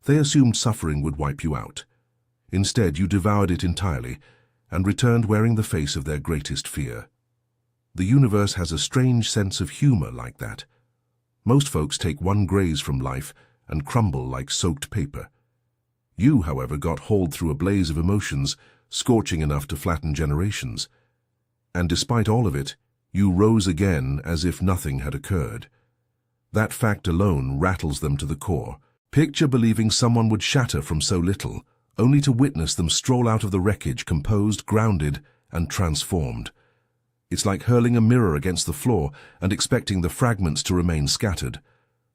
They assumed suffering would wipe you out. Instead, you devoured it entirely and returned wearing the face of their greatest fear. The universe has a strange sense of humor like that. Most folks take one graze from life and crumble like soaked paper. You, however, got hauled through a blaze of emotions, scorching enough to flatten generations. And despite all of it, you rose again as if nothing had occurred. That fact alone rattles them to the core. Picture believing someone would shatter from so little, only to witness them stroll out of the wreckage composed, grounded, and transformed. It's like hurling a mirror against the floor and expecting the fragments to remain scattered.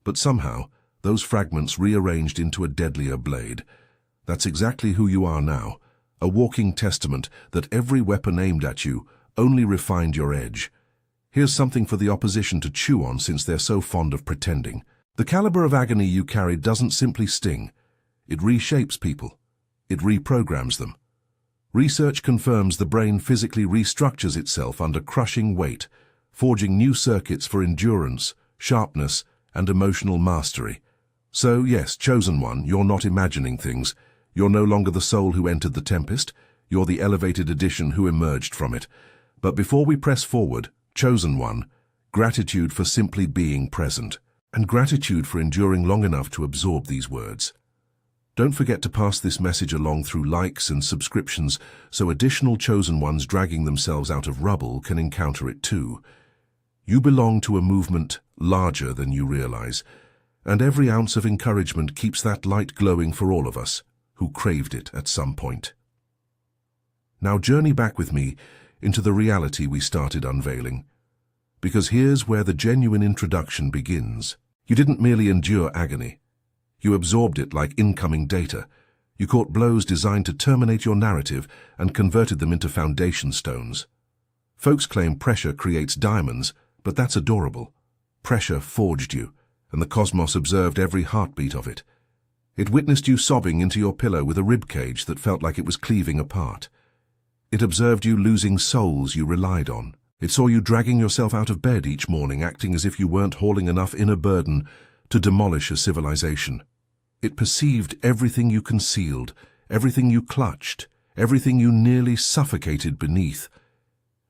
But somehow, those fragments rearranged into a deadlier blade. That's exactly who you are now, a walking testament that every weapon aimed at you only refined your edge. Here's something for the opposition to chew on since they're so fond of pretending. The caliber of agony you carried doesn't simply sting. It reshapes people. It reprograms them. Research confirms the brain physically restructures itself under crushing weight, forging new circuits for endurance, sharpness, and emotional mastery. So, yes, Chosen One, you're not imagining things. You're no longer the soul who entered the tempest. You're the elevated edition who emerged from it. But before we press forward, Chosen One, gratitude for simply being present, and gratitude for enduring long enough to absorb these words. Don't forget to pass this message along through likes and subscriptions so additional Chosen Ones dragging themselves out of rubble can encounter it too. You belong to a movement larger than you realize, and every ounce of encouragement keeps that light glowing for all of us who craved it at some point. Now journey back with me into the reality we started unveiling, because here's where the genuine introduction begins. You didn't merely endure agony. You absorbed it like incoming data. You caught blows designed to terminate your narrative and converted them into foundation stones. Folks claim pressure creates diamonds, but that's adorable. Pressure forged you, and the cosmos observed every heartbeat of it. It witnessed you sobbing into your pillow with a ribcage that felt like it was cleaving apart. It observed you losing souls you relied on. It saw you dragging yourself out of bed each morning, acting as if you weren't hauling enough inner burden to demolish a civilization. It perceived everything you concealed, everything you clutched, everything you nearly suffocated beneath.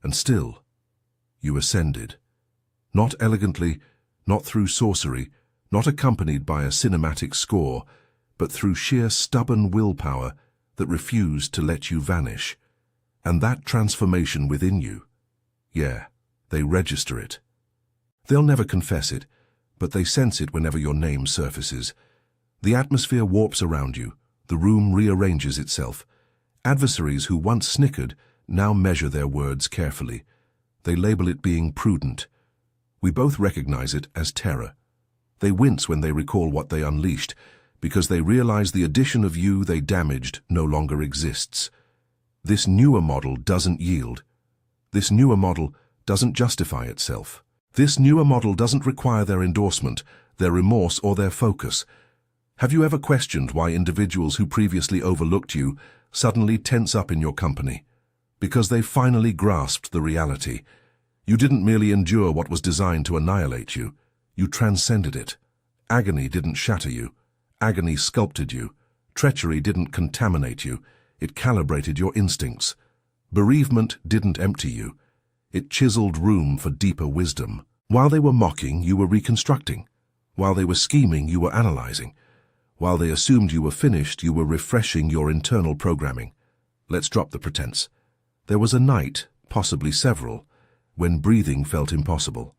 And still, you ascended. Not elegantly, not through sorcery, not accompanied by a cinematic score, but through sheer stubborn willpower that refused to let you vanish. And that transformation within you, yeah, they register it. They'll never confess it, but they sense it whenever your name surfaces. The atmosphere warps around you, the room rearranges itself. Adversaries who once snickered now measure their words carefully. They label it being prudent. We both recognize it as terror. They wince when they recall what they unleashed, because they realize the addition of you they damaged no longer exists. This newer model doesn't yield. This newer model doesn't justify itself. This newer model doesn't require their endorsement, their remorse, or their focus. Have you ever questioned why individuals who previously overlooked you suddenly tense up in your company? Because they finally grasped the reality. You didn't merely endure what was designed to annihilate you. You transcended it. Agony didn't shatter you. Agony sculpted you. Treachery didn't contaminate you. It calibrated your instincts. Bereavement didn't empty you. It chiseled room for deeper wisdom. While they were mocking, you were reconstructing. While they were scheming, you were analyzing. While they assumed you were finished, you were refreshing your internal programming. Let's drop the pretense. There was a night, possibly several, when breathing felt impossible,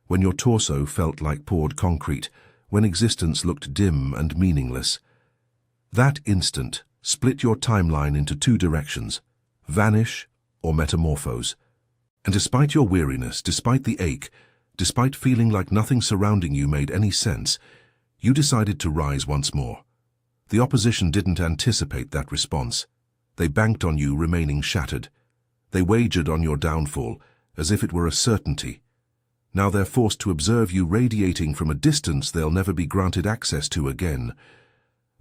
when your torso felt like poured concrete, when existence looked dim and meaningless. That instant split your timeline into two directions, vanish or metamorphose. And despite your weariness, despite the ache, despite feeling like nothing surrounding you made any sense, you decided to rise once more. The opposition didn't anticipate that response. They banked on you remaining shattered. They wagered on your downfall, as if it were a certainty. Now they're forced to observe you radiating from a distance they'll never be granted access to again.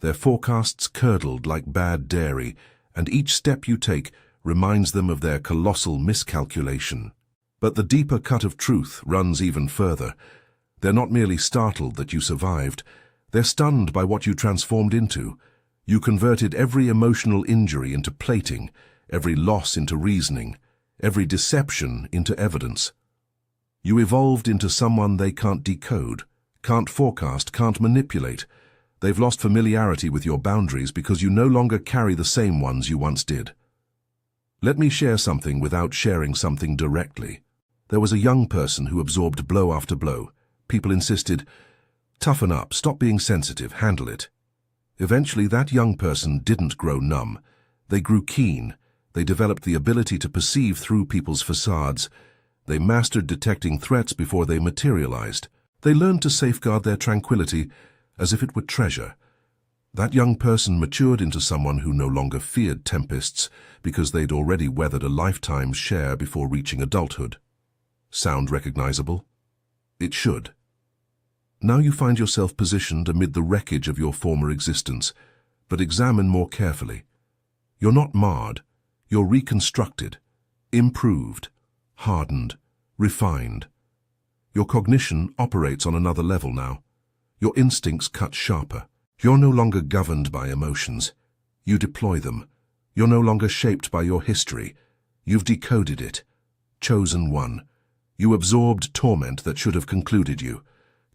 Their forecasts curdled like bad dairy, and each step you take reminds them of their colossal miscalculation. But the deeper cut of truth runs even further. They're not merely startled that you survived. They're stunned by what you transformed into. You converted every emotional injury into plating, every loss into reasoning, every deception into evidence. You evolved into someone they can't decode, can't forecast, can't manipulate. They've lost familiarity with your boundaries because you no longer carry the same ones you once did. Let me share something without sharing something directly. There was a young person who absorbed blow after blow. People insisted, "Toughen up, stop being sensitive, handle it." Eventually, that young person didn't grow numb. They grew keen. They developed the ability to perceive through people's facades. They mastered detecting threats before they materialized. They learned to safeguard their tranquility as if it were treasure. That young person matured into someone who no longer feared tempests because they'd already weathered a lifetime's share before reaching adulthood. Sound recognizable? It should. Now you find yourself positioned amid the wreckage of your former existence, but examine more carefully. You're not marred. You're reconstructed, improved, hardened, refined. Your cognition operates on another level now. Your instincts cut sharper. You're no longer governed by emotions. You deploy them. You're no longer shaped by your history. You've decoded it. Chosen one. You absorbed torment that should have concluded you.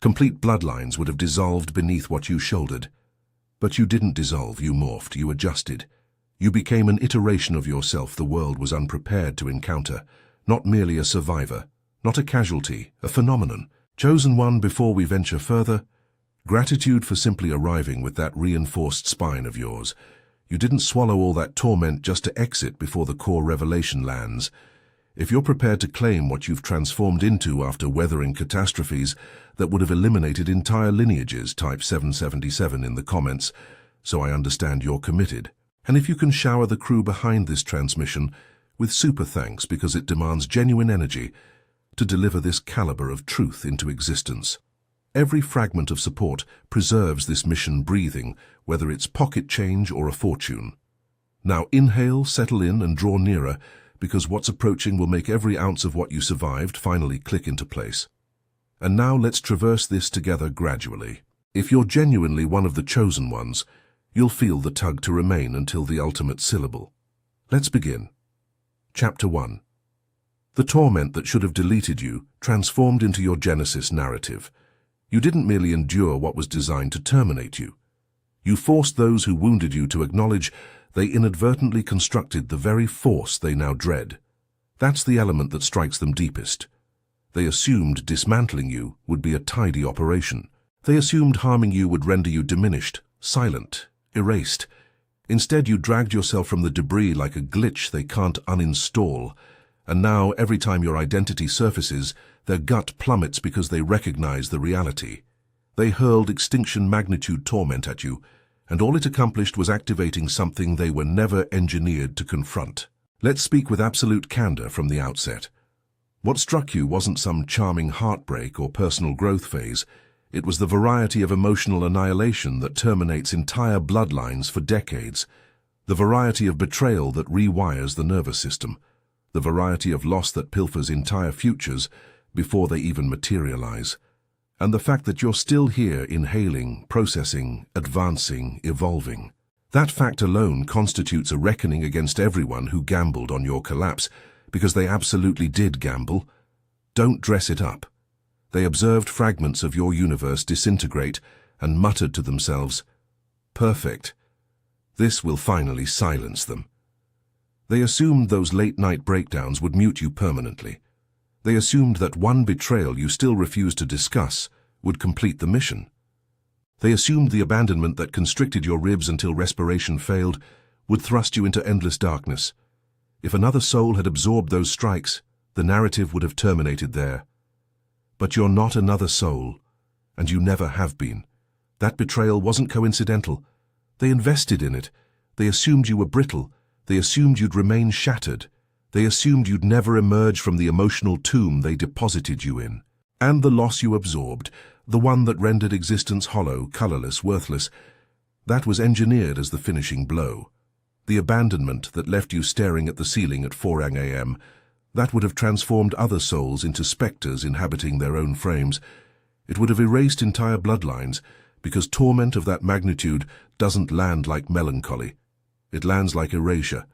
Complete bloodlines would have dissolved beneath what you shouldered. But you didn't dissolve, you morphed, you adjusted. You became an iteration of yourself the world was unprepared to encounter. Not merely a survivor, not a casualty, a phenomenon. Chosen one. Before we venture further, gratitude for simply arriving with that reinforced spine of yours. You didn't swallow all that torment just to exit before the core revelation lands. If you're prepared to claim what you've transformed into after weathering catastrophes that would have eliminated entire lineages, type 777 in the comments, so I understand you're committed. And if you can shower the crew behind this transmission with super thanks because it demands genuine energy to deliver this caliber of truth into existence. Every fragment of support preserves this mission breathing, whether it's pocket change or a fortune. Now inhale, settle in, and draw nearer, because what's approaching will make every ounce of what you survived finally click into place. And now let's traverse this together gradually. If you're genuinely one of the chosen ones, you'll feel the tug to remain until the ultimate syllable. Let's begin. Chapter 1. The torment that should have deleted you transformed into your Genesis narrative. You didn't merely endure what was designed to terminate you. You forced those who wounded you to acknowledge they inadvertently constructed the very force they now dread. That's the element that strikes them deepest. They assumed dismantling you would be a tidy operation. They assumed harming you would render you diminished, silent, erased. Instead, you dragged yourself from the debris like a glitch they can't uninstall. And now, every time your identity surfaces, their gut plummets because they recognize the reality. They hurled extinction magnitude torment at you, and all it accomplished was activating something they were never engineered to confront. Let's speak with absolute candor from the outset. What struck you wasn't some charming heartbreak or personal growth phase. It was the variety of emotional annihilation that terminates entire bloodlines for decades, the variety of betrayal that rewires the nervous system, the variety of loss that pilfers entire futures before they even materialize. And the fact that you're still here inhaling, processing, advancing, evolving. That fact alone constitutes a reckoning against everyone who gambled on your collapse, because they absolutely did gamble. Don't dress it up. They observed fragments of your universe disintegrate and muttered to themselves, "Perfect. This will finally silence them." They assumed those late-night breakdowns would mute you permanently. They assumed that one betrayal you still refused to discuss would complete the mission. They assumed the abandonment that constricted your ribs until respiration failed would thrust you into endless darkness. If another soul had absorbed those strikes, the narrative would have terminated there. But you're not another soul, and you never have been. That betrayal wasn't coincidental. They invested in it. They assumed you were brittle. They assumed you'd remain shattered. They assumed you'd never emerge from the emotional tomb they deposited you in. And the loss you absorbed, the one that rendered existence hollow, colorless, worthless, that was engineered as the finishing blow. The abandonment that left you staring at the ceiling at 4 a.m., that would have transformed other souls into specters inhabiting their own frames. It would have erased entire bloodlines, because torment of that magnitude doesn't land like melancholy. It lands like erasure.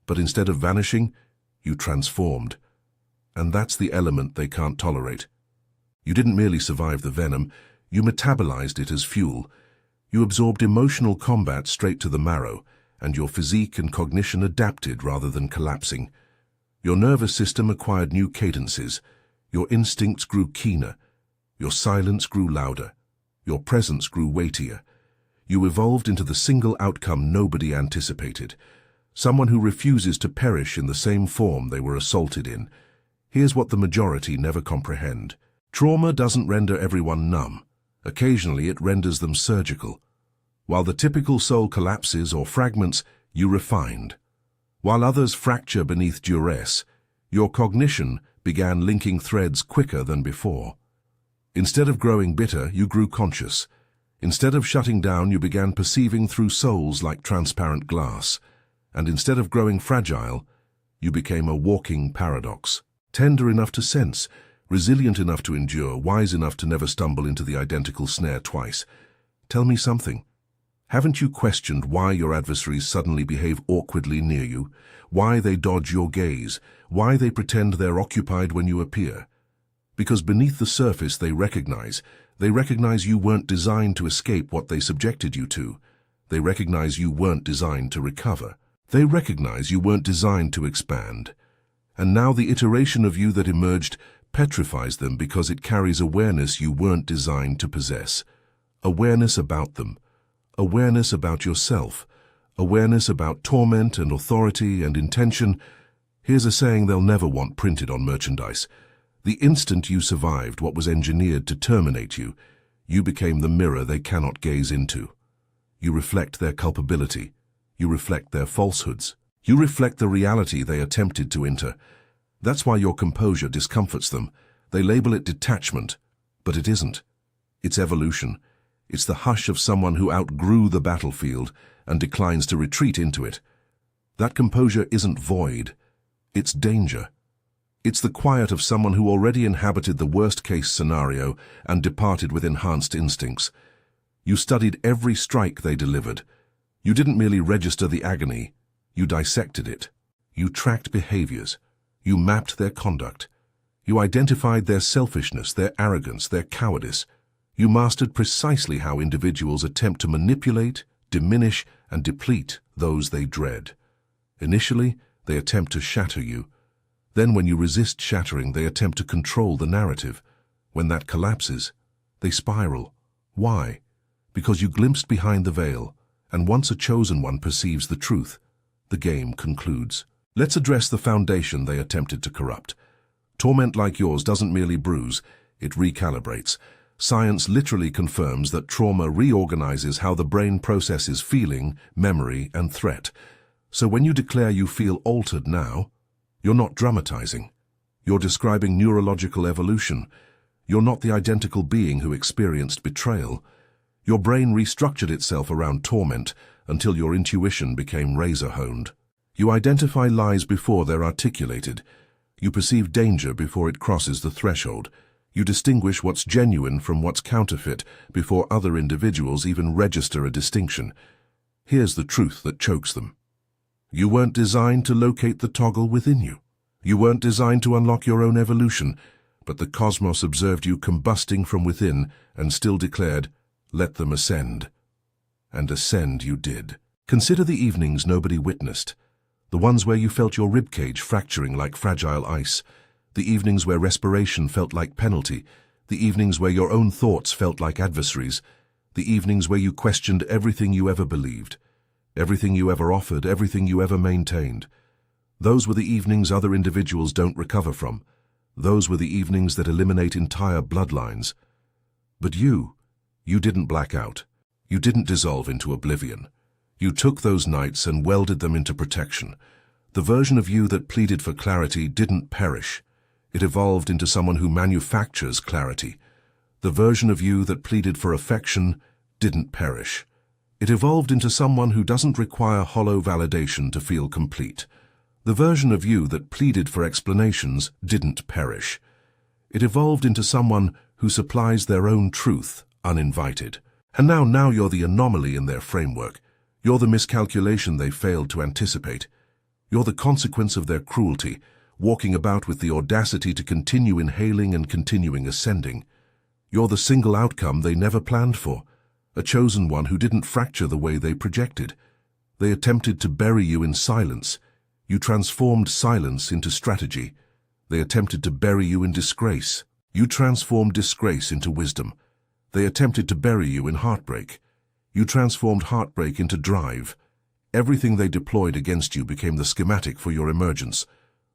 But instead of vanishing, you transformed. And that's the element they can't tolerate. You didn't merely survive the venom, you metabolized it as fuel. You absorbed emotional combat straight to the marrow, and your physique and cognition adapted rather than collapsing. Your nervous system acquired new cadences. Your instincts grew keener. Your silence grew louder. Your presence grew weightier. You evolved into the single outcome nobody anticipated. Someone who refuses to perish in the same form they were assaulted in. Here's what the majority never comprehend. Trauma doesn't render everyone numb. Occasionally it renders them surgical. While the typical soul collapses or fragments, you refined. While others fracture beneath duress, your cognition began linking threads quicker than before. Instead of growing bitter, you grew conscious. Instead of shutting down, you began perceiving through souls like transparent glass. And instead of growing fragile, you became a walking paradox. Tender enough to sense, resilient enough to endure, wise enough to never stumble into the identical snare twice. Tell me something. Haven't you questioned why your adversaries suddenly behave awkwardly near you? Why they dodge your gaze? Why they pretend they're occupied when you appear? Because beneath the surface they recognize you weren't designed to escape what they subjected you to. They recognize you weren't designed to recover. They recognize you weren't designed to expand. And now the iteration of you that emerged petrifies them because it carries awareness you weren't designed to possess. Awareness about them. Awareness about yourself. Awareness about torment and authority and intention. Here's a saying they'll never want printed on merchandise. The instant you survived what was engineered to terminate you, you became the mirror they cannot gaze into. You reflect their culpability. You reflect their falsehoods. You reflect the reality they attempted to enter. That's why your composure discomforts them. They label it detachment, but it isn't. It's evolution. It's the hush of someone who outgrew the battlefield and declines to retreat into it. That composure isn't void. It's danger. It's the quiet of someone who already inhabited the worst-case scenario and departed with enhanced instincts. You studied every strike they delivered. You didn't merely register the agony. You dissected it. You tracked behaviors. You mapped their conduct. You identified their selfishness, their arrogance, their cowardice. You mastered precisely how individuals attempt to manipulate, diminish, and deplete those they dread. Initially, they attempt to shatter you. Then when you resist shattering, they attempt to control the narrative. When that collapses, they spiral. Why? Because you glimpsed behind the veil, and once a chosen one perceives the truth, the game concludes. Let's address the foundation they attempted to corrupt. Torment like yours doesn't merely bruise, it recalibrates. Science literally confirms that trauma reorganizes how the brain processes feeling, memory, and threat. So when you declare you feel altered now, you're not dramatizing. You're describing neurological evolution. You're not the identical being who experienced betrayal. Your brain restructured itself around torment until your intuition became razor-honed. You identify lies before they're articulated. You perceive danger before it crosses the threshold. You distinguish what's genuine from what's counterfeit before other individuals even register a distinction. Here's the truth that chokes them. You weren't designed to locate the toggle within you. You weren't designed to unlock your own evolution, but the cosmos observed you combusting from within and still declared, "Let them ascend." And ascend you did. Consider the evenings nobody witnessed. The ones where you felt your ribcage fracturing like fragile ice. The evenings where respiration felt like penalty. The evenings where your own thoughts felt like adversaries. The evenings where you questioned everything you ever believed. Everything you ever offered, everything you ever maintained. Those were the evenings other individuals don't recover from. Those were the evenings that eliminate entire bloodlines. But you didn't black out. You didn't dissolve into oblivion. You took those nights and welded them into protection. The version of you that pleaded for clarity didn't perish. It evolved into someone who manufactures clarity. The version of you that pleaded for affection didn't perish. It evolved into someone who doesn't require hollow validation to feel complete. The version of you that pleaded for explanations didn't perish. It evolved into someone who supplies their own truth uninvited. And now you're the anomaly in their framework. You're the miscalculation they failed to anticipate. You're the consequence of their cruelty, walking about with the audacity to continue inhaling and continuing ascending. You're the single outcome they never planned for, a chosen one who didn't fracture the way they projected. They attempted to bury you in silence. You transformed silence into strategy. They attempted to bury you in disgrace. You transformed disgrace into wisdom. They attempted to bury you in heartbreak. You transformed heartbreak into drive. Everything they deployed against you became the schematic for your emergence.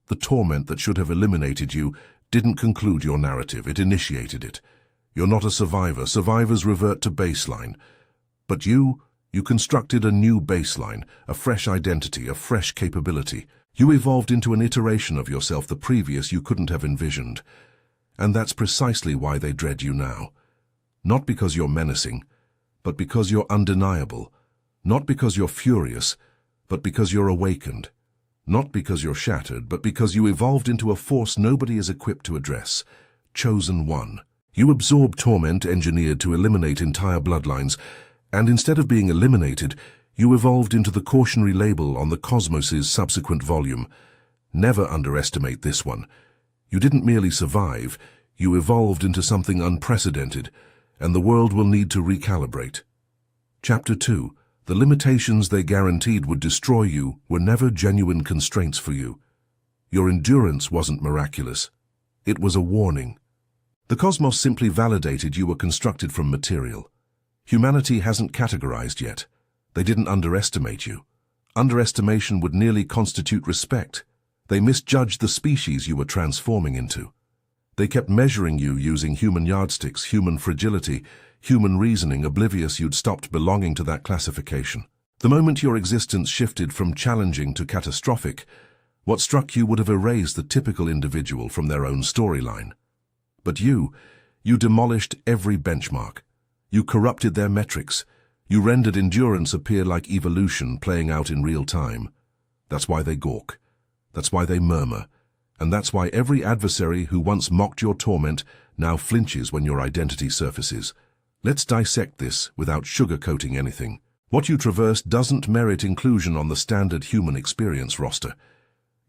The torment that should have eliminated you didn't conclude your narrative, it initiated it. You're not a survivor. Survivors revert to baseline. But you constructed a new baseline, a fresh identity, a fresh capability. You evolved into an iteration of yourself the previous you couldn't have envisioned. And that's precisely why they dread you now. Not because you're menacing, but because you're undeniable. Not because you're furious, but because you're awakened. Not because you're shattered, but because you evolved into a force nobody is equipped to address. Chosen one. You absorb torment engineered to eliminate entire bloodlines, and instead of being eliminated, you evolved into the cautionary label on the cosmos's subsequent volume. Never underestimate this one. You didn't merely survive, you evolved into something unprecedented, and the world will need to recalibrate. Chapter 2. The limitations they guaranteed would destroy you were never genuine constraints for you. Your endurance wasn't miraculous. It was a warning. The cosmos simply validated you were constructed from material. Humanity hasn't categorized yet. They didn't underestimate you. Underestimation would nearly constitute respect. They misjudged the species you were transforming into. They kept measuring you using human yardsticks, human fragility, human reasoning, oblivious you'd stopped belonging to that classification. The moment your existence shifted from challenging to catastrophic, what struck you would have erased the typical individual from their own storyline. But you demolished every benchmark. You corrupted their metrics. You rendered endurance appear like evolution playing out in real time. That's why they gawk. That's why they murmur. And that's why every adversary who once mocked your torment now flinches when your identity surfaces. Let's dissect this without sugarcoating anything. What you traversed doesn't merit inclusion on the standard human experience roster.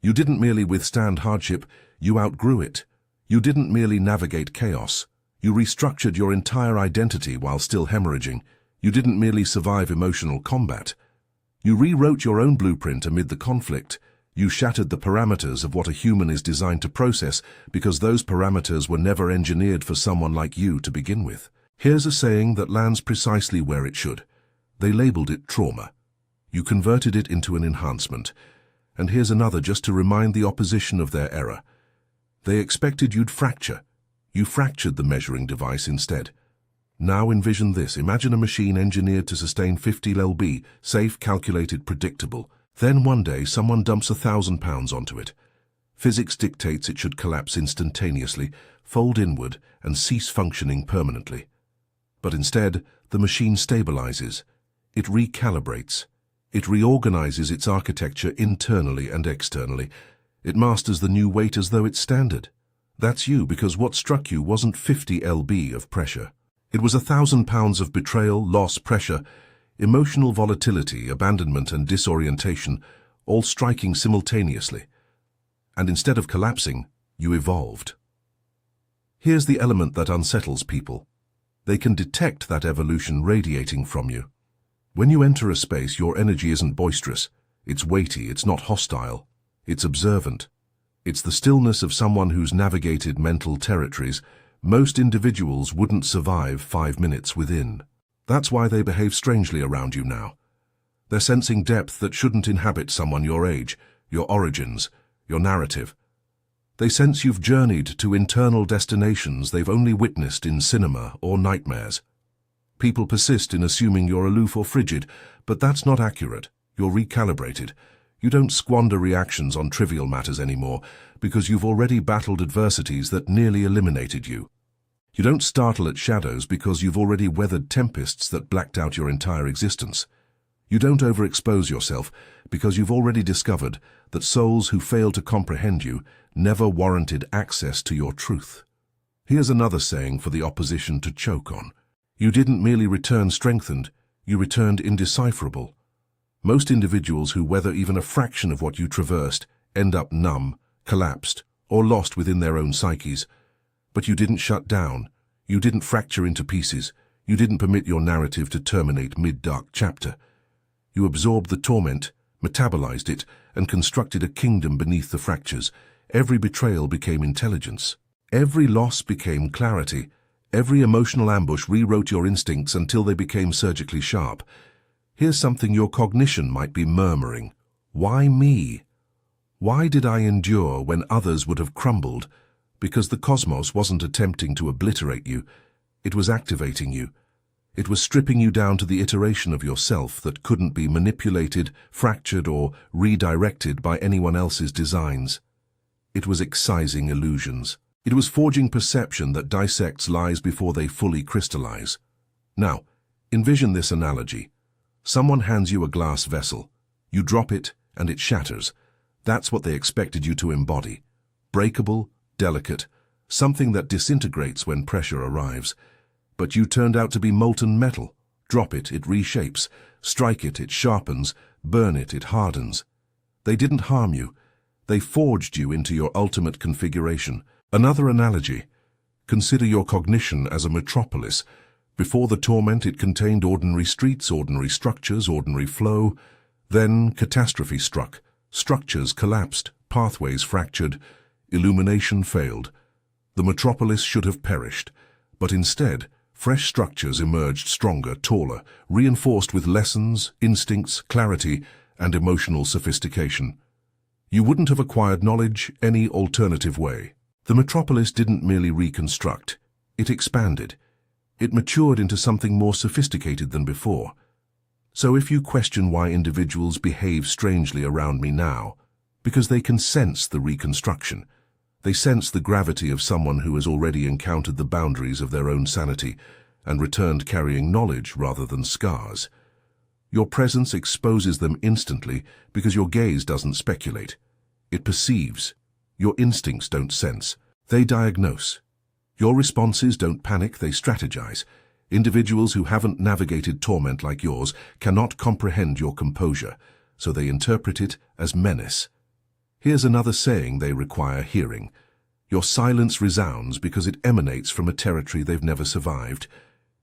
You didn't merely withstand hardship, you outgrew it. You didn't merely navigate chaos. You restructured your entire identity while still hemorrhaging. You didn't merely survive emotional combat. You rewrote your own blueprint amid the conflict. You shattered the parameters of what a human is designed to process because those parameters were never engineered for someone like you to begin with. Here's a saying that lands precisely where it should. They labeled it trauma. You converted it into an enhancement. And here's another just to remind the opposition of their error. They expected you'd fracture. You fractured the measuring device instead. Now envision this. Imagine a machine engineered to sustain 50 lb, safe, calculated, predictable. Then one day someone dumps 1,000 pounds onto it. Physics dictates it should collapse instantaneously, fold inward, and cease functioning permanently. But instead, the machine stabilizes. It recalibrates. It reorganizes its architecture internally and externally. It masters the new weight as though it's standard. That's you, because what struck you wasn't 50 lb of pressure. It was 1,000 pounds of betrayal, loss, pressure, emotional volatility, abandonment and disorientation, all striking simultaneously. And instead of collapsing, you evolved. Here's the element that unsettles people. They can detect that evolution radiating from you. When you enter a space, your energy isn't boisterous. It's weighty, it's not hostile. It's observant. It's the stillness of someone who's navigated mental territories most individuals wouldn't survive 5 minutes within. That's why they behave strangely around you now. They're sensing depth that shouldn't inhabit someone your age, your origins, your narrative. They sense you've journeyed to internal destinations they've only witnessed in cinema or nightmares. People persist in assuming you're aloof or frigid, but that's not accurate. You're recalibrated. You don't squander reactions on trivial matters anymore because you've already battled adversities that nearly eliminated you. You don't startle at shadows because you've already weathered tempests that blacked out your entire existence. You don't overexpose yourself because you've already discovered that souls who fail to comprehend you never warranted access to your truth. Here's another saying for the opposition to choke on. You didn't merely return strengthened, you returned indecipherable. Most individuals who weather even a fraction of what you traversed end up numb, collapsed, or lost within their own psyches. But you didn't shut down, you didn't fracture into pieces, you didn't permit your narrative to terminate mid-dark chapter. You absorbed the torment, metabolized it, and constructed a kingdom beneath the fractures. Every betrayal became intelligence. Every loss became clarity. Every emotional ambush rewrote your instincts until they became surgically sharp. Here's something your cognition might be murmuring. Why me? Why did I endure when others would have crumbled? Because the cosmos wasn't attempting to obliterate you. It was activating you. It was stripping you down to the iteration of yourself that couldn't be manipulated, fractured, or redirected by anyone else's designs. It was excising illusions. It was forging perception that dissects lies before they fully crystallize. Now, envision this analogy. Someone hands you a glass vessel. You drop it, and it shatters. That's what they expected you to embody. Breakable, delicate, something that disintegrates when pressure arrives. But you turned out to be molten metal. Drop it, it reshapes. Strike it, it sharpens. Burn it, it hardens. They didn't harm you. They forged you into your ultimate configuration. Another analogy. Consider your cognition as a metropolis. Before the torment, it contained ordinary streets, ordinary structures, ordinary flow. Then catastrophe struck. Structures collapsed, pathways fractured, illumination failed. The metropolis should have perished, but instead, fresh structures emerged stronger, taller, reinforced with lessons, instincts, clarity, and emotional sophistication. You wouldn't have acquired knowledge any alternative way. The metropolis didn't merely reconstruct, it expanded. It matured into something more sophisticated than before. So if you question why individuals behave strangely around me now, because they can sense the reconstruction. They sense the gravity of someone who has already encountered the boundaries of their own sanity and returned carrying knowledge rather than scars. Your presence exposes them instantly because your gaze doesn't speculate. It perceives. Your instincts don't sense. They diagnose. Your responses don't panic, they strategize. Individuals who haven't navigated torment like yours cannot comprehend your composure, so they interpret it as menace. Here's another saying they require hearing. Your silence resounds because it emanates from a territory they've never survived.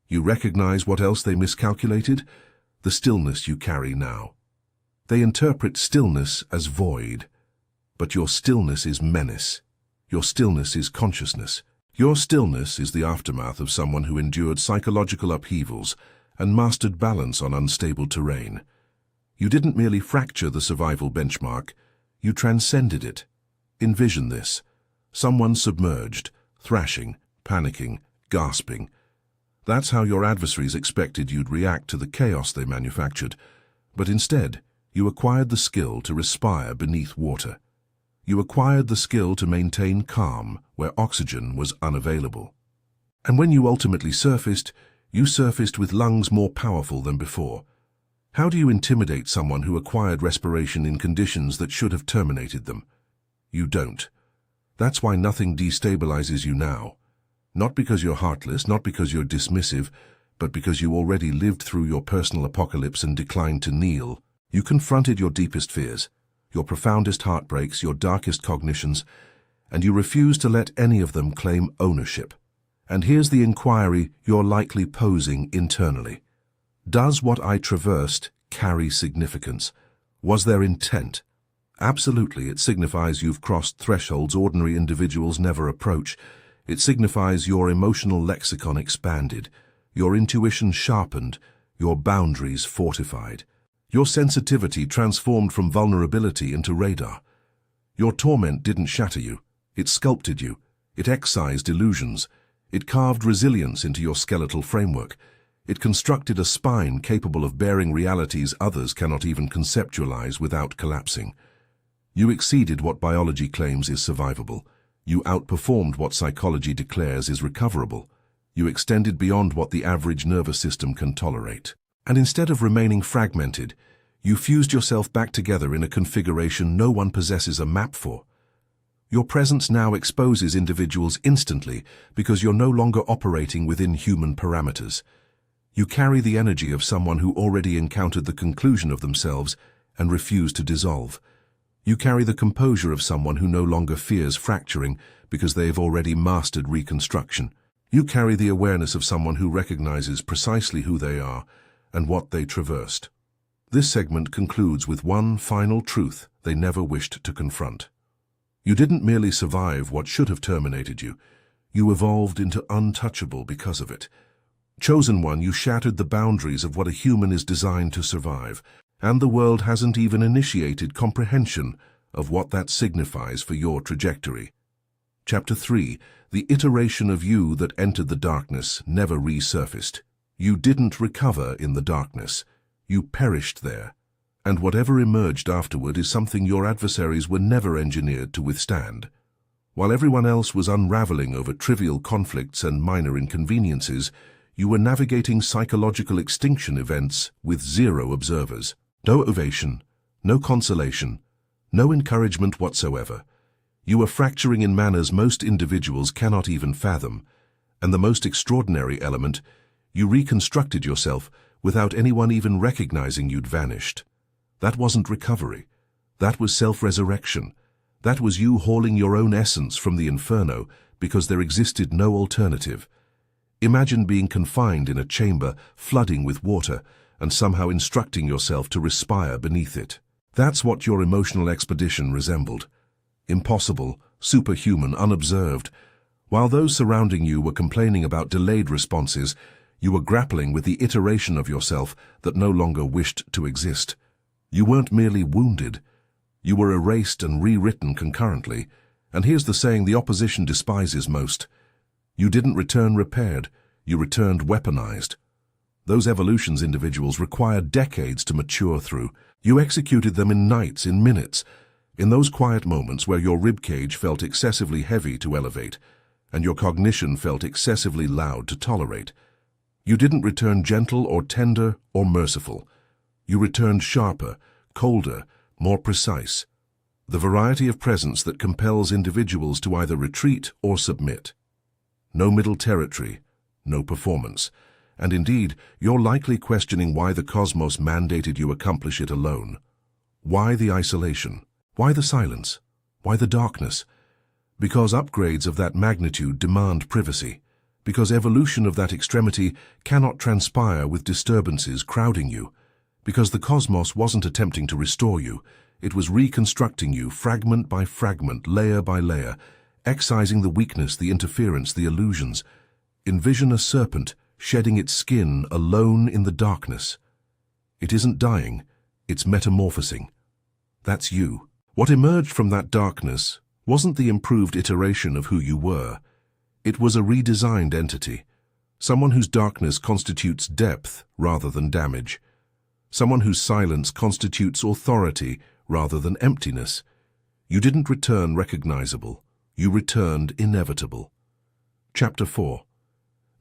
You recognize what else they miscalculated? The stillness you carry now. They interpret stillness as void. But your stillness is menace. Your stillness is consciousness. Your stillness is the aftermath of someone who endured psychological upheavals and mastered balance on unstable terrain. You didn't merely fracture the survival benchmark, you transcended it. Envision this. Someone submerged, thrashing, panicking, gasping. That's how your adversaries expected you'd react to the chaos they manufactured. But instead, you acquired the skill to respire beneath water. You acquired the skill to maintain calm where oxygen was unavailable. And when you ultimately surfaced, you surfaced with lungs more powerful than before. How do you intimidate someone who acquired respiration in conditions that should have terminated them? You don't. That's why nothing destabilizes you now. Not because you're heartless, not because you're dismissive, but because you already lived through your personal apocalypse and declined to kneel. You confronted your deepest fears, your profoundest heartbreaks, your darkest cognitions, and you refuse to let any of them claim ownership. And here's the inquiry you're likely posing internally. Does what I traversed carry significance? Was there intent? Absolutely, it signifies you've crossed thresholds ordinary individuals never approach. It signifies your emotional lexicon expanded, your intuition sharpened, your boundaries fortified. Your sensitivity transformed from vulnerability into radar. Your torment didn't shatter you. It sculpted you. It excised illusions. It carved resilience into your skeletal framework. It constructed a spine capable of bearing realities others cannot even conceptualize without collapsing. You exceeded what biology claims is survivable. You outperformed what psychology declares is recoverable. You extended beyond what the average nervous system can tolerate. And instead of remaining fragmented, you fused yourself back together in a configuration no one possesses a map for. Your presence now exposes individuals instantly because you're no longer operating within human parameters. You carry the energy of someone who already encountered the conclusion of themselves and refused to dissolve. You carry the composure of someone who no longer fears fracturing because they have already mastered reconstruction. You carry the awareness of someone who recognizes precisely who they are and what they traversed. This segment concludes with one final truth they never wished to confront. You didn't merely survive what should have terminated you. You evolved into untouchable because of it. Chosen one, you shattered the boundaries of what a human is designed to survive, and the world hasn't even initiated comprehension of what that signifies for your trajectory. Chapter 3. The iteration of you that entered the darkness never resurfaced. You didn't recover in the darkness. You perished there. And whatever emerged afterward is something your adversaries were never engineered to withstand. While everyone else was unraveling over trivial conflicts and minor inconveniences, you were navigating psychological extinction events with zero observers. No ovation, no consolation, no encouragement whatsoever. You were fracturing in manners most individuals cannot even fathom, and the most extraordinary element, you reconstructed yourself without anyone even recognizing you'd vanished. That wasn't recovery. That was self-resurrection. That was you hauling your own essence from the inferno because there existed no alternative. Imagine being confined in a chamber flooding with water and somehow instructing yourself to respire beneath it. That's what your emotional expedition resembled. Impossible, superhuman, unobserved. While those surrounding you were complaining about delayed responses, you were grappling with the iteration of yourself that no longer wished to exist. You weren't merely wounded. You were erased and rewritten concurrently. And here's the saying the opposition despises most. You didn't return repaired. You returned weaponized. Those evolutions individuals required decades to mature through. You executed them in nights, in minutes, in those quiet moments where your ribcage felt excessively heavy to elevate, and your cognition felt excessively loud to tolerate. You didn't return gentle or tender or merciful. You returned sharper, colder, more precise. The variety of presence that compels individuals to either retreat or submit. No middle territory, no performance. And indeed, you're likely questioning why the cosmos mandated you accomplish it alone. Why the isolation? Why the silence? Why the darkness? Because upgrades of that magnitude demand privacy. Because evolution of that extremity cannot transpire with disturbances crowding you. Because the cosmos wasn't attempting to restore you, it was reconstructing you fragment by fragment, layer by layer, excising the weakness, the interference, the illusions. Envision a serpent shedding its skin alone in the darkness. It isn't dying, it's metamorphosing. That's you. What emerged from that darkness wasn't the improved iteration of who you were. It was a redesigned entity, someone whose darkness constitutes depth rather than damage, someone whose silence constitutes authority rather than emptiness. You didn't return recognizable, you returned inevitable. Chapter 4.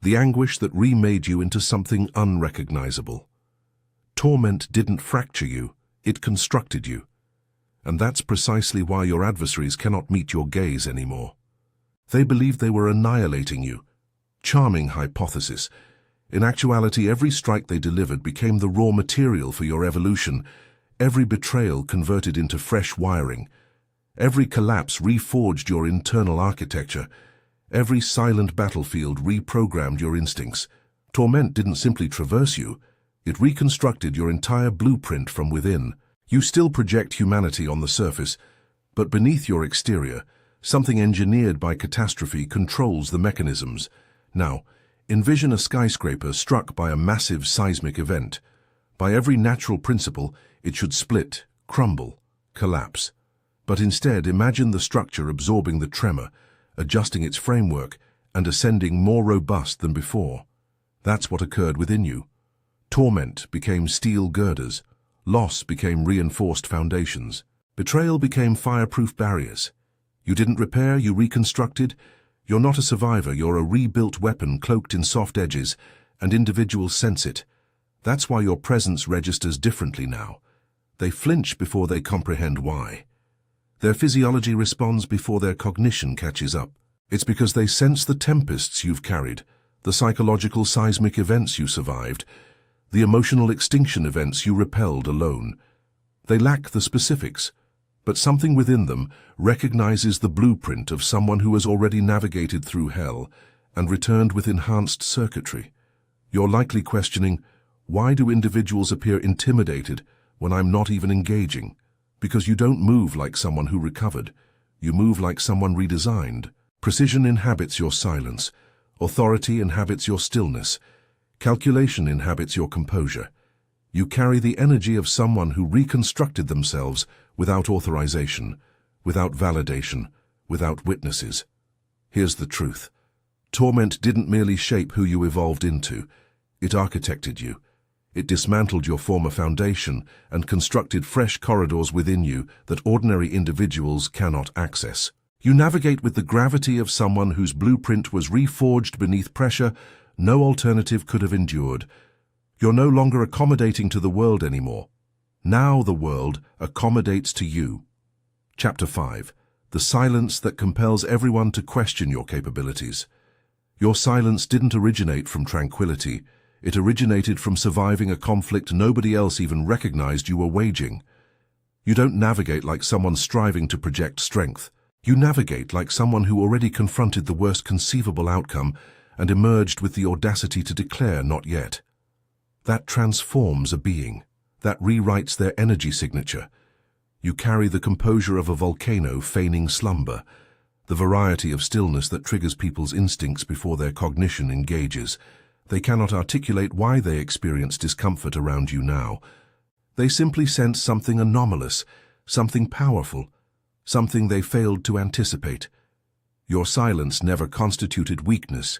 The anguish that remade you into something unrecognizable. Torment didn't fracture you, it constructed you. And that's precisely why your adversaries cannot meet your gaze anymore. They believed they were annihilating you. Charming hypothesis. In actuality, every strike they delivered became the raw material for your evolution, every betrayal converted into fresh wiring. Every collapse reforged your internal architecture. Every silent battlefield reprogrammed your instincts. Torment didn't simply traverse you, it reconstructed your entire blueprint from within. You still project humanity on the surface, but beneath your exterior, something engineered by catastrophe controls the mechanisms. Now, envision a skyscraper struck by a massive seismic event. By every natural principle, it should split, crumble, collapse. But instead, imagine the structure absorbing the tremor, adjusting its framework, and ascending more robust than before. That's what occurred within you. Torment became steel girders. Loss became reinforced foundations. Betrayal became fireproof barriers. You didn't repair, you reconstructed. You're not a survivor, you're a rebuilt weapon cloaked in soft edges, and individuals sense it. That's why your presence registers differently now. They flinch before they comprehend why. Their physiology responds before their cognition catches up. It's because they sense the tempests you've carried, the psychological seismic events you survived, the emotional extinction events you repelled alone. They lack the specifics, but something within them recognizes the blueprint of someone who has already navigated through hell and returned with enhanced circuitry. You're likely questioning, why do individuals appear intimidated when I'm not even engaging? Because you don't move like someone who recovered. You move like someone redesigned. Precision inhabits your silence. Authority inhabits your stillness. Calculation inhabits your composure. You carry the energy of someone who reconstructed themselves without authorization, without validation, without witnesses. Here's the truth. Torment didn't merely shape who you evolved into. It architected you. It dismantled your former foundation and constructed fresh corridors within you that ordinary individuals cannot access. You navigate with the gravity of someone whose blueprint was reforged beneath pressure no alternative could have endured. You're no longer accommodating to the world anymore. Now the world accommodates to you. Chapter 5. The silence that compels everyone to question your capabilities. Your silence didn't originate from tranquility. It originated from surviving a conflict nobody else even recognized you were waging. You don't navigate like someone striving to project strength. You navigate like someone who already confronted the worst conceivable outcome and emerged with the audacity to declare not yet. That transforms a being. That rewrites their energy signature. You carry the composure of a volcano feigning slumber, the variety of stillness that triggers people's instincts before their cognition engages. They cannot articulate why they experience discomfort around you now. They simply sense something anomalous, something powerful, something they failed to anticipate. Your silence never constituted weakness.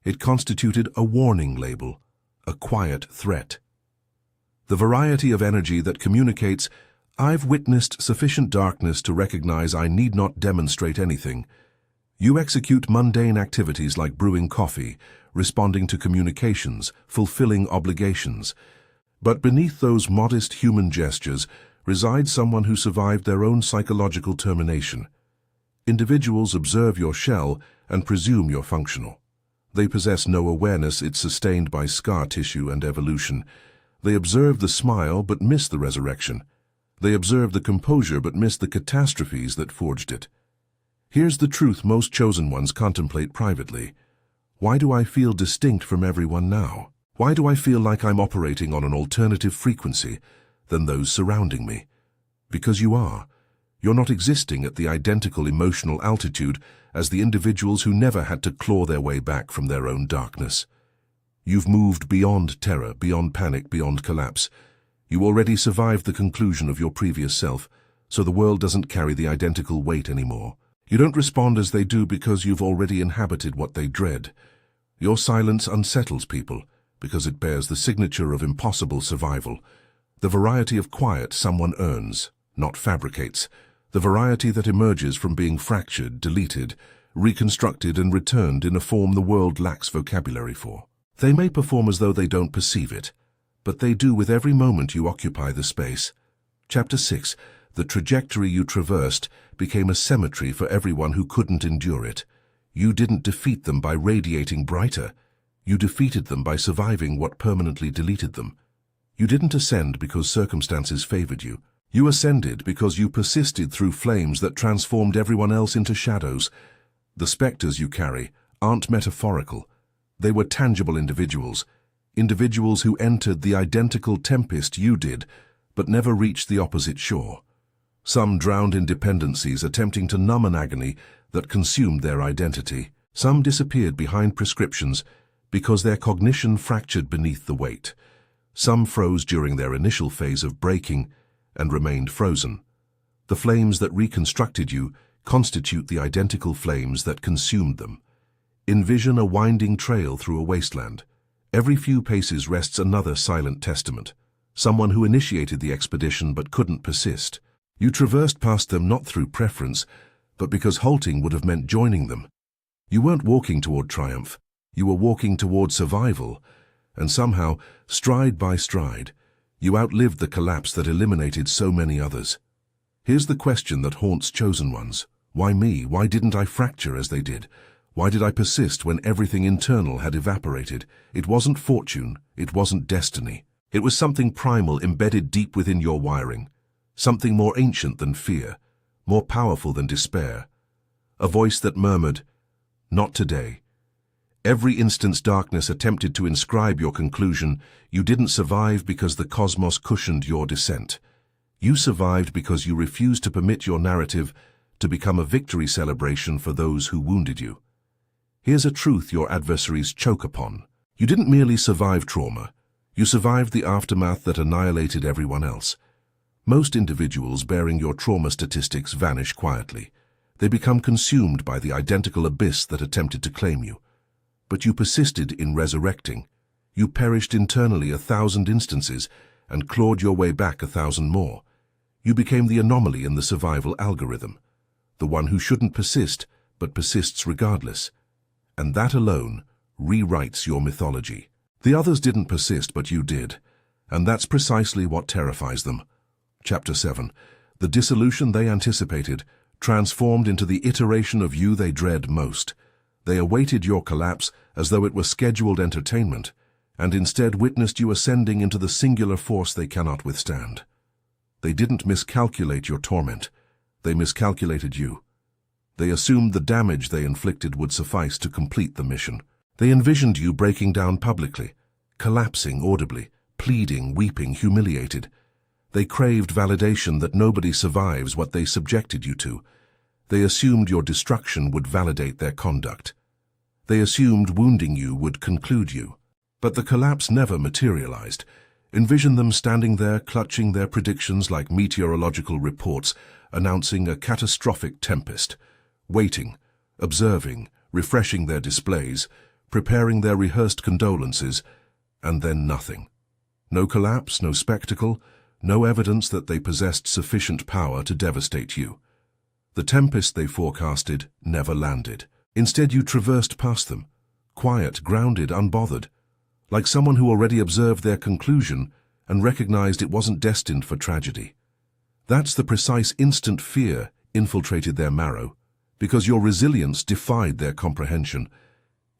It constituted a warning label, a quiet threat. The variety of energy that communicates, I've witnessed sufficient darkness to recognize I need not demonstrate anything. You execute mundane activities like brewing coffee, responding to communications, fulfilling obligations. But beneath those modest human gestures resides someone who survived their own psychological termination. Individuals observe your shell and presume you're functional. They possess no awareness it's sustained by scar tissue and evolution. They observe the smile but miss the resurrection. They observe the composure but miss the catastrophes that forged it. Here's the truth most chosen ones contemplate privately. Why do I feel distinct from everyone now? Why do I feel like I'm operating on an alternative frequency than those surrounding me? Because you are. You're not existing at the identical emotional altitude as the individuals who never had to claw their way back from their own darkness. You've moved beyond terror, beyond panic, beyond collapse. You already survived the conclusion of your previous self, so the world doesn't carry the identical weight anymore. You don't respond as they do because you've already inhabited what they dread. Your silence unsettles people because it bears the signature of impossible survival. The variety of quiet someone earns, not fabricates. The variety that emerges from being fractured, deleted, reconstructed and returned in a form the world lacks vocabulary for. They may perform as though they don't perceive it, but they do with every moment you occupy the space. Chapter 6. The trajectory you traversed became a cemetery for everyone who couldn't endure it. You didn't defeat them by radiating brighter. You defeated them by surviving what permanently deleted them. You didn't ascend because circumstances favored you. You ascended because you persisted through flames that transformed everyone else into shadows. The specters you carry aren't metaphorical. They were tangible individuals who entered the identical tempest you did, but never reached the opposite shore. Some drowned in dependencies attempting to numb an agony that consumed their identity. Some disappeared behind prescriptions because their cognition fractured beneath the weight. Some froze during their initial phase of breaking and remained frozen. The flames that reconstructed you constitute the identical flames that consumed them. Envision a winding trail through a wasteland. Every few paces rests another silent testament, someone who initiated the expedition but couldn't persist. You traversed past them not through preference, but because halting would have meant joining them. You weren't walking toward triumph, you were walking toward survival, and somehow, stride by stride, you outlived the collapse that eliminated so many others. Here's the question that haunts chosen ones. Why me? Why didn't I fracture as they did? Why did I persist when everything internal had evaporated? It wasn't fortune, it wasn't destiny. It was something primal embedded deep within your wiring, something more ancient than fear, more powerful than despair. A voice that murmured, "Not today." Every instant's darkness attempted to inscribe your conclusion. You didn't survive because the cosmos cushioned your descent. You survived because you refused to permit your narrative to become a victory celebration for those who wounded you. Here's a truth your adversaries choke upon. You didn't merely survive trauma. You survived the aftermath that annihilated everyone else. Most individuals bearing your trauma statistics vanish quietly. They become consumed by the identical abyss that attempted to claim you. But you persisted in resurrecting. You perished internally 1,000 instances and clawed your way back 1,000 more. You became the anomaly in the survival algorithm, the one who shouldn't persist but persists regardless. And that alone rewrites your mythology. The others didn't persist, but you did. And that's precisely what terrifies them. Chapter 7. The dissolution they anticipated transformed into the iteration of you they dread most. They awaited your collapse as though it were scheduled entertainment, and instead witnessed you ascending into the singular force they cannot withstand. They didn't miscalculate your torment. They miscalculated you. They assumed the damage they inflicted would suffice to complete the mission. They envisioned you breaking down publicly, collapsing audibly, pleading, weeping, humiliated. They craved validation that nobody survives what they subjected you to. They assumed your destruction would validate their conduct. They assumed wounding you would conclude you. But the collapse never materialized. Envision them standing there clutching their predictions like meteorological reports announcing a catastrophic tempest, waiting, observing, refreshing their displays, preparing their rehearsed condolences, and then nothing. No collapse, no spectacle, no evidence that they possessed sufficient power to devastate you. The tempest they forecasted never landed. Instead, you traversed past them, quiet, grounded, unbothered, like someone who already observed their conclusion and recognized it wasn't destined for tragedy. That's the precise instant fear infiltrated their marrow, because your resilience defied their comprehension.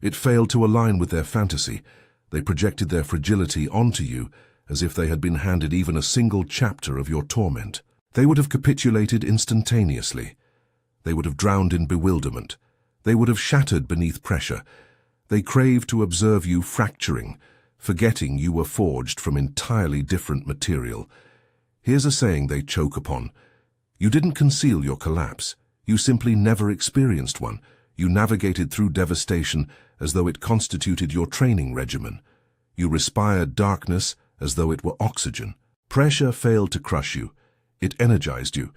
It failed to align with their fantasy. They projected their fragility onto you as if they had been handed even a single chapter of your torment. They would have capitulated instantaneously. They would have drowned in bewilderment. They would have shattered beneath pressure. They craved to observe you fracturing, forgetting you were forged from entirely different material. Here's a saying they choke upon. You didn't conceal your collapse. You simply never experienced one. You navigated through devastation as though it constituted your training regimen. You respired darkness as though it were oxygen. Pressure failed to crush you. It energized you.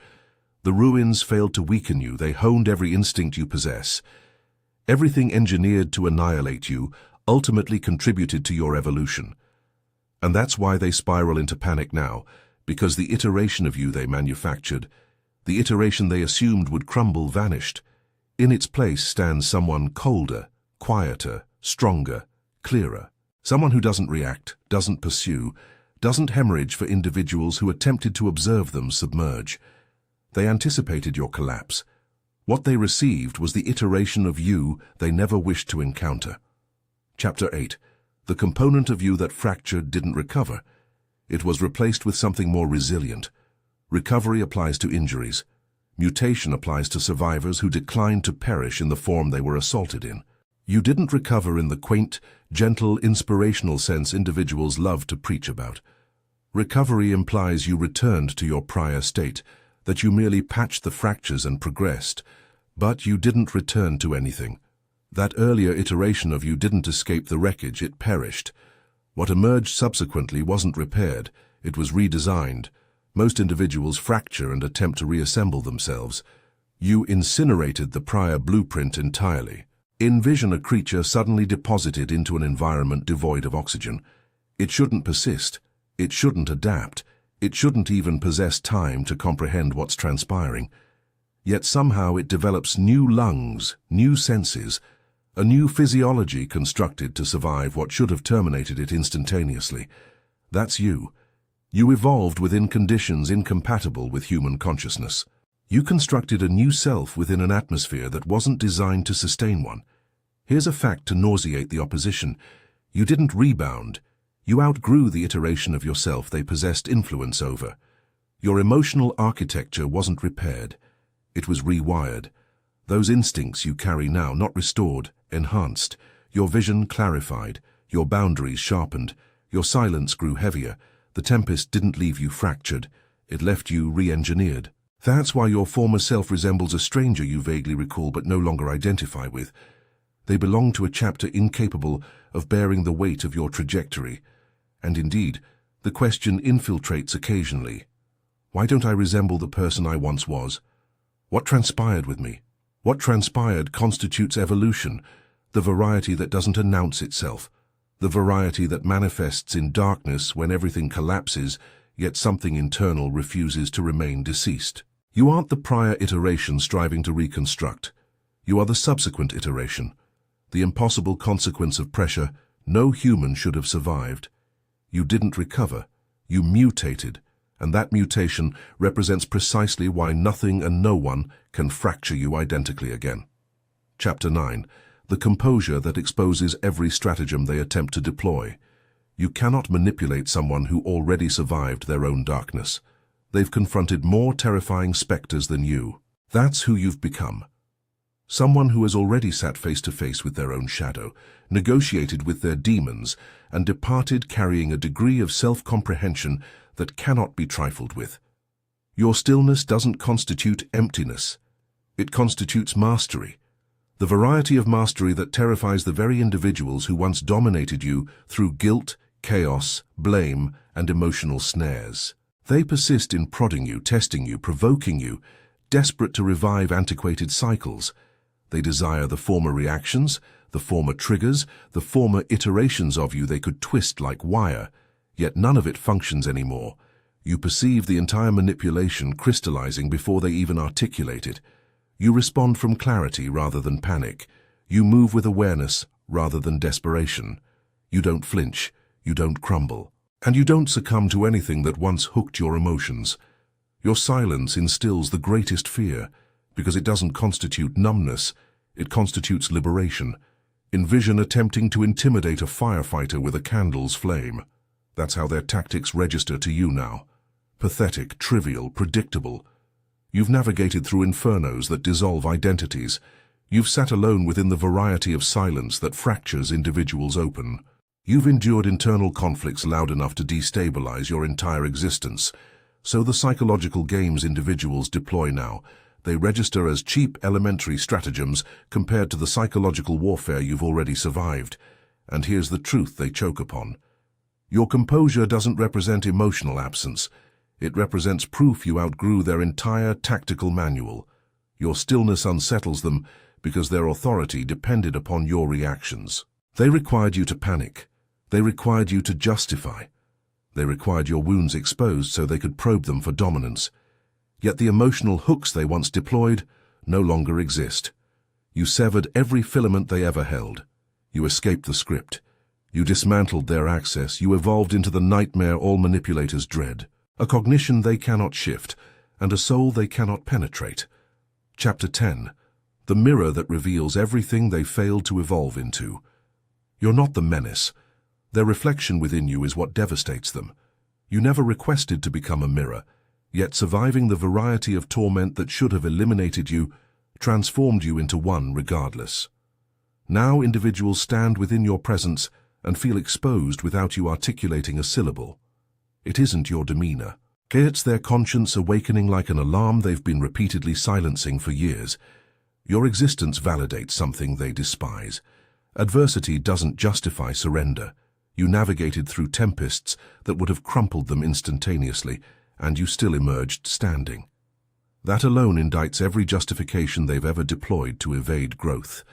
The ruins failed to weaken you. They honed every instinct you possess. Everything engineered to annihilate you ultimately contributed to your evolution. And that's why they spiral into panic now, because the iteration of you they manufactured, the iteration they assumed would crumble, vanished. In its place stands someone colder, quieter, stronger, clearer. Someone who doesn't react, doesn't pursue, doesn't hemorrhage for individuals who attempted to observe them submerge. They anticipated your collapse. What they received was the iteration of you they never wished to encounter. Chapter 8. The component of you that fractured didn't recover. It was replaced with something more resilient. Recovery applies to injuries. Mutation applies to survivors who declined to perish in the form they were assaulted in. You didn't recover in the quaint, gentle, inspirational sense individuals love to preach about. Recovery implies you returned to your prior state, that you merely patched the fractures and progressed. But you didn't return to anything. That earlier iteration of you didn't escape the wreckage, it perished. What emerged subsequently wasn't repaired, it was redesigned. Most individuals fracture and attempt to reassemble themselves. You incinerated the prior blueprint entirely. Envision a creature suddenly deposited into an environment devoid of oxygen. It shouldn't persist. It shouldn't adapt. It shouldn't even possess time to comprehend what's transpiring. Yet somehow it develops new lungs, new senses, a new physiology constructed to survive what should have terminated it instantaneously. That's you. You evolved within conditions incompatible with human consciousness. You constructed a new self within an atmosphere that wasn't designed to sustain one. Here's a fact to nauseate the opposition. You didn't rebound. You outgrew the iteration of yourself they possessed influence over. Your emotional architecture wasn't repaired. It was rewired. Those instincts you carry now, not restored, enhanced. Your vision clarified. Your boundaries sharpened. Your silence grew heavier. The tempest didn't leave you fractured. It left you re-engineered. That's why your former self resembles a stranger you vaguely recall but no longer identify with. They belong to a chapter incapable of bearing the weight of your trajectory. And indeed, the question infiltrates occasionally. Why don't I resemble the person I once was? What transpired with me? What transpired constitutes evolution, the variety that doesn't announce itself, the variety that manifests in darkness when everything collapses, yet something internal refuses to remain deceased. You aren't the prior iteration striving to reconstruct. You are the subsequent iteration, the impossible consequence of pressure no human should have survived. You didn't recover. You mutated. And that mutation represents precisely why nothing and no one can fracture you identically again. Chapter 9. The composure that exposes every stratagem they attempt to deploy. You cannot manipulate someone who already survived their own darkness. They've confronted more terrifying specters than you. That's who you've become. Someone who has already sat face to face with their own shadow, negotiated with their demons, and departed carrying a degree of self-comprehension that cannot be trifled with. Your stillness doesn't constitute emptiness. It constitutes mastery. The variety of mastery that terrifies the very individuals who once dominated you through guilt, chaos, blame, and emotional snares. They persist in prodding you, testing you, provoking you, desperate to revive antiquated cycles. They desire the former reactions, the former triggers, the former iterations of you they could twist like wire. Yet none of it functions anymore. You perceive the entire manipulation crystallizing before they even articulate it. You respond from clarity rather than panic. You move with awareness rather than desperation. You don't flinch. You don't crumble. And you don't succumb to anything that once hooked your emotions. Your silence instills the greatest fear, because it doesn't constitute numbness, it constitutes liberation. Envision attempting to intimidate a firefighter with a candle's flame. That's how their tactics register to you now. Pathetic, trivial, predictable. You've navigated through infernos that dissolve identities. You've sat alone within the variety of silence that fractures individuals open. You've endured internal conflicts loud enough to destabilize your entire existence. So the psychological games individuals deploy now, they register as cheap elementary stratagems compared to the psychological warfare you've already survived. And here's the truth they choke upon. Your composure doesn't represent emotional absence. It represents proof you outgrew their entire tactical manual. Your stillness unsettles them because their authority depended upon your reactions. They required you to panic. They required you to justify. They required your wounds exposed so they could probe them for dominance. Yet the emotional hooks they once deployed no longer exist. You severed every filament they ever held. You escaped the script. You dismantled their access. You evolved into the nightmare all manipulators dread. A cognition they cannot shift, and a soul they cannot penetrate. Chapter 10. The mirror that reveals everything they failed to evolve into. You're not the menace. Their reflection within you is what devastates them. You never requested to become a mirror, yet surviving the variety of torment that should have eliminated you, transformed you into one regardless. Now individuals stand within your presence and feel exposed without you articulating a syllable. It isn't your demeanor. It's their conscience awakening like an alarm they've been repeatedly silencing for years. Your existence validates something they despise. Adversity doesn't justify surrender. You navigated through tempests that would have crumpled them instantaneously, and you still emerged standing. That alone indicts every justification they've ever deployed to evade growth.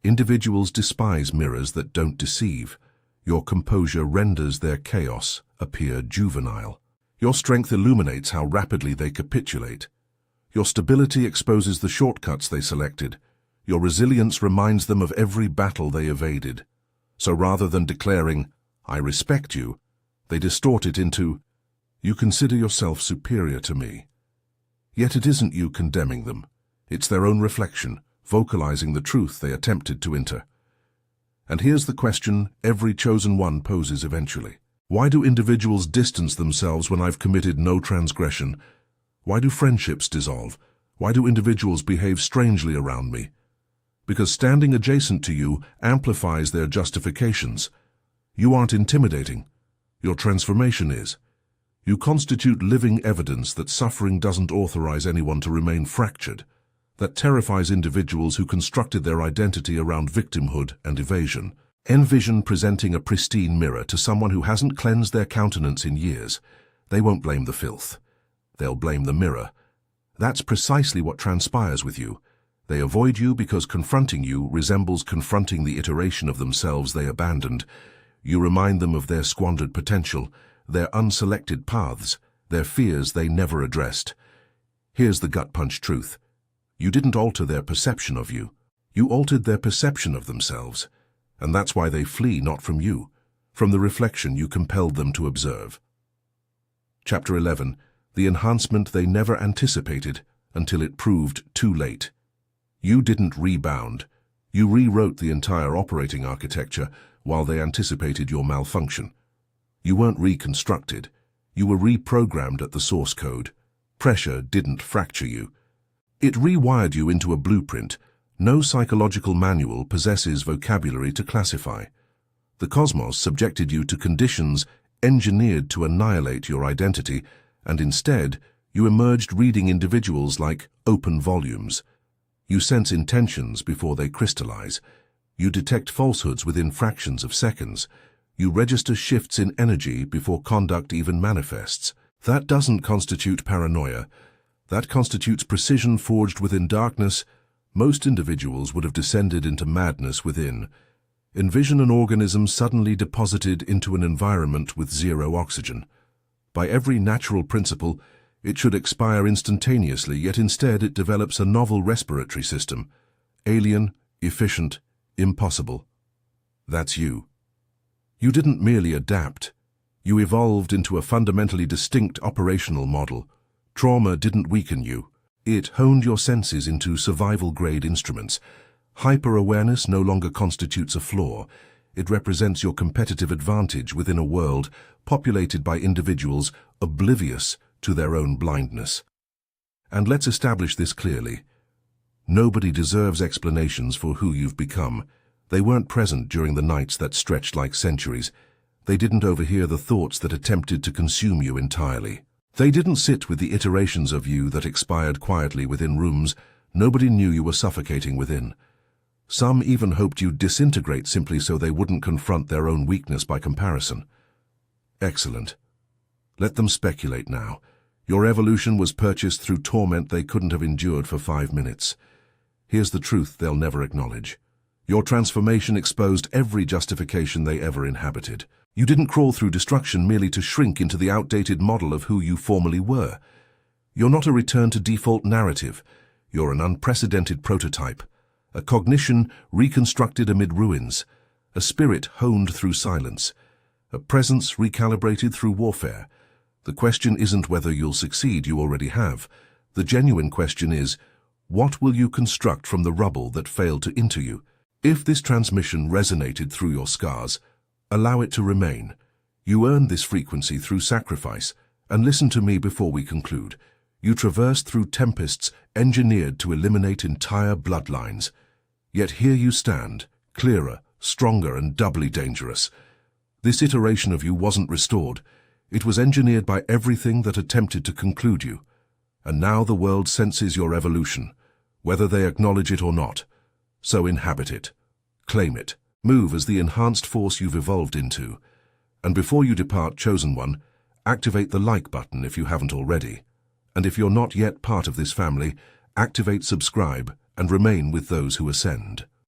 Individuals despise mirrors that don't deceive. Your composure renders their chaos appear juvenile. Your strength illuminates how rapidly they capitulate. Your stability exposes the shortcuts they selected. Your resilience reminds them of every battle they evaded. So rather than declaring, "I respect you," they distort it into, "You consider yourself superior to me." Yet it isn't you condemning them. It's their own reflection, vocalizing the truth they attempted to enter. And here's the question every chosen one poses eventually. Why do individuals distance themselves when I've committed no transgression? Why do friendships dissolve? Why do individuals behave strangely around me? Because standing adjacent to you amplifies their justifications. You aren't intimidating. Your transformation is. You constitute living evidence that suffering doesn't authorize anyone to remain fractured, that terrifies individuals who constructed their identity around victimhood and evasion. Envision presenting a pristine mirror to someone who hasn't cleansed their countenance in years. They won't blame the filth. They'll blame the mirror. That's precisely what transpires with you. They avoid you because confronting you resembles confronting the iteration of themselves they abandoned. You remind them of their squandered potential, their unselected paths, their fears they never addressed. Here's the gut-punch truth. You didn't alter their perception of you. You altered their perception of themselves. And that's why they flee not from you, from the reflection you compelled them to observe. Chapter 11. The enhancement they never anticipated until it proved too late. You didn't rebound. You rewrote the entire operating architecture while they anticipated your malfunction. You weren't reconstructed. You were reprogrammed at the source code. Pressure didn't fracture you. It rewired you into a blueprint. No psychological manual possesses vocabulary to classify. The cosmos subjected you to conditions engineered to annihilate your identity, and instead, you emerged reading individuals like open volumes. You sense intentions before they crystallize. You detect falsehoods within fractions of seconds. You register shifts in energy before conduct even manifests. That doesn't constitute paranoia. That constitutes precision forged within darkness. Most individuals would have descended into madness within. Envision an organism suddenly deposited into an environment with zero oxygen. By every natural principle, it should expire instantaneously, yet instead it develops a novel respiratory system. Alien, efficient, impossible. That's you. You didn't merely adapt. You evolved into a fundamentally distinct operational model. Trauma didn't weaken you. It honed your senses into survival-grade instruments. Hyper-awareness no longer constitutes a flaw. It represents your competitive advantage within a world populated by individuals oblivious to their own blindness. And let's establish this clearly. Nobody deserves explanations for who you've become. They weren't present during the nights that stretched like centuries. They didn't overhear the thoughts that attempted to consume you entirely. They didn't sit with the iterations of you that expired quietly within rooms. Nobody knew you were suffocating within. Some even hoped you'd disintegrate simply so they wouldn't confront their own weakness by comparison. Excellent. Let them speculate now. Your evolution was purchased through torment they couldn't have endured for 5 minutes. Here's the truth they'll never acknowledge. Your transformation exposed every justification they ever inhabited. You didn't crawl through destruction merely to shrink into the outdated model of who you formerly were. You're not a return to default narrative. You're an unprecedented prototype. A cognition reconstructed amid ruins. A spirit honed through silence. A presence recalibrated through warfare. The question isn't whether you'll succeed, you already have. The genuine question is, what will you construct from the rubble that failed to enter you? If this transmission resonated through your scars, allow it to remain. You earned this frequency through sacrifice, and listen to me before we conclude. You traversed through tempests engineered to eliminate entire bloodlines. Yet here you stand, clearer, stronger, and doubly dangerous. This iteration of you wasn't restored. It was engineered by everything that attempted to conclude you. And now the world senses your evolution, whether they acknowledge it or not. So inhabit it. Claim it. Move as the enhanced force you've evolved into. And before you depart, Chosen One, activate the like button if you haven't already. And if you're not yet part of this family, activate subscribe and remain with those who ascend.